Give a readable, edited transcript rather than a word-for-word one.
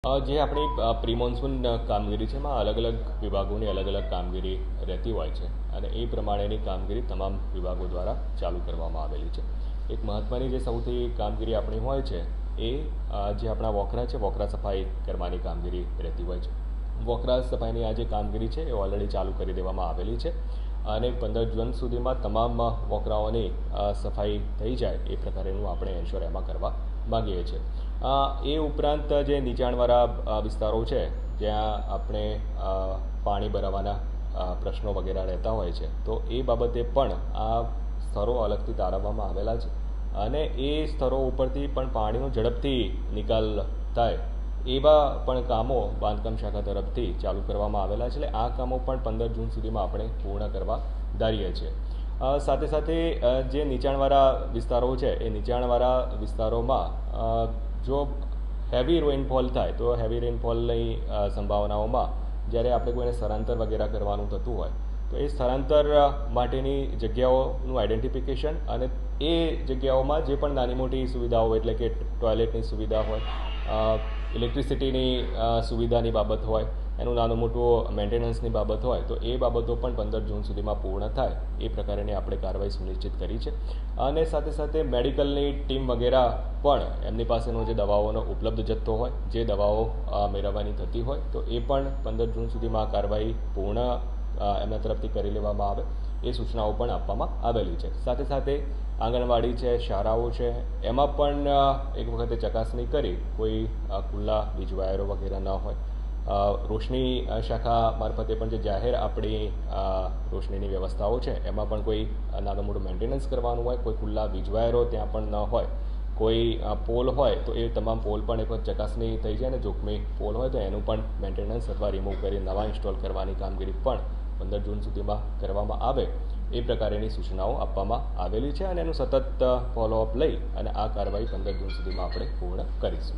જે આપણી pre monsoon કામગીરી છે એમાં અલગ અલગ વિભાગોની અલગ અલગ કામગીરી રહેતી હોય છે અને એ પ્રમાણેની કામગીરી તમામ વિભાગો દ્વારા ચાલુ કરવામાં આવેલી છે. એક મહત્ત્વની જે સૌથી કામગીરી આપણી હોય છે એ જે આપણા વોકરા છે વોકરા સફાઈ કરવાની કામગીરી રહેતી હોય છે. વોકરા સફાઈની આ જે કામગીરી છે એ ઓલરેડી ચાલુ કરી દેવામાં આવેલી છે અને 15 જૂન સુધીમાં તમામ વોકરાઓની સફાઈ થઈ જાય એ પ્રકારેનું આપણે એન્શ્યોર એમાં કરવા માગીએ છીએ. એ ઉપરાંત જે નીચાણવાળા વિસ્તારો છે જ્યાં આપણે પાણી ભરાવાના પ્રશ્નો વગેરે રહેતા હોય છે તો એ બાબતે પણ આ સ્થળો અલગથી તારવવામાં આવેલા છે અને એ સ્થળો ઉપરથી પણ પાણીનો ઝડપથી નિકાલ થાય એવા પણ કામો બાંધકામ શાખા તરફથી ચાલુ કરવામાં આવેલા છે. એટલે આ કામો પણ 15 જૂન સુધીમાં આપણે પૂર્ણ કરવા ધારીએ છીએ. સાથે સાથે જે નીચાણવાળા વિસ્તારો છે એ નીચાણવાળા વિસ્તારોમાં જો હેવી રેઇનફોલ થાય તો હેવી રેઇનફોલની સંભાવનાઓમાં જ્યારે આપણે કોઈને સ્થળાંતર વગેરે કરવાનું થતું હોય તો એ સ્થળાંતર માટેની જગ્યાઓનું આઈડેન્ટિફિકેશન અને એ જગ્યાઓમાં જે પણ નાની મોટી સુવિધાઓ એટલે કે ટોયલેટની સુવિધા હોય, ઇલેક્ટ્રિસિટીની સુવિધાની બાબત હોય, એનું નાનું મોટું મેન્ટેનન્સની બાબત હોય તો એ બાબતો પણ 15 જૂન સુધીમાં પૂર્ણ થાય એ પ્રકારની આપણે કાર્યવાહી સુનિશ્ચિત કરી છે. અને સાથે સાથે મેડિકલની ટીમ વગેરે પણ એમની પાસેનો જે દવાઓનો ઉપલબ્ધ જથ્થો હોય જે દવાઓ મેળવવાની થતી હોય તો એ પણ 15 જૂન સુધીમાં આ કાર્યવાહી પૂર્ણ એમના તરફથી કરી લેવામાં આવે એ સૂચનાઓ પણ આપવામાં આવેલી છે. સાથે સાથે આંગણવાડી છે, શાળાઓ છે, એમાં પણ એક વખતે ચકાસણી કરી કોઈ ખુલ્લા વીજ વાયરો વગેરે ન હોય. રોશની શાખા મારફતે પણ જે જાહેર આપણી રોશનીની વ્યવસ્થાઓ છે એમાં પણ કોઈ નાનું મોટું મેન્ટેનન્સ કરવાનું હોય, કોઈ ખુલ્લા વીજ વાયરો ત્યાં પણ ન હોય, કોઈ પોલ હોય તો એ તમામ પોલ પણ એક વખત ચકાસણી થઈ જાય અને જોખમી પોલ હોય તો એનું પણ મેન્ટેનન્સ અથવા રિમૂવ કરી નવા ઇન્સ્ટોલ કરવાની કામગીરી પણ 15 જૂન સુધીમાં કરવામાં આવે એ પ્રકારેની સૂચનાઓ આપવામાં આવેલી છે અને એનું સતત ફોલોઅપ લઈ અને આ કાર્યવાહી 15 જૂન સુધીમાં આપણે પૂર્ણ કરીશું.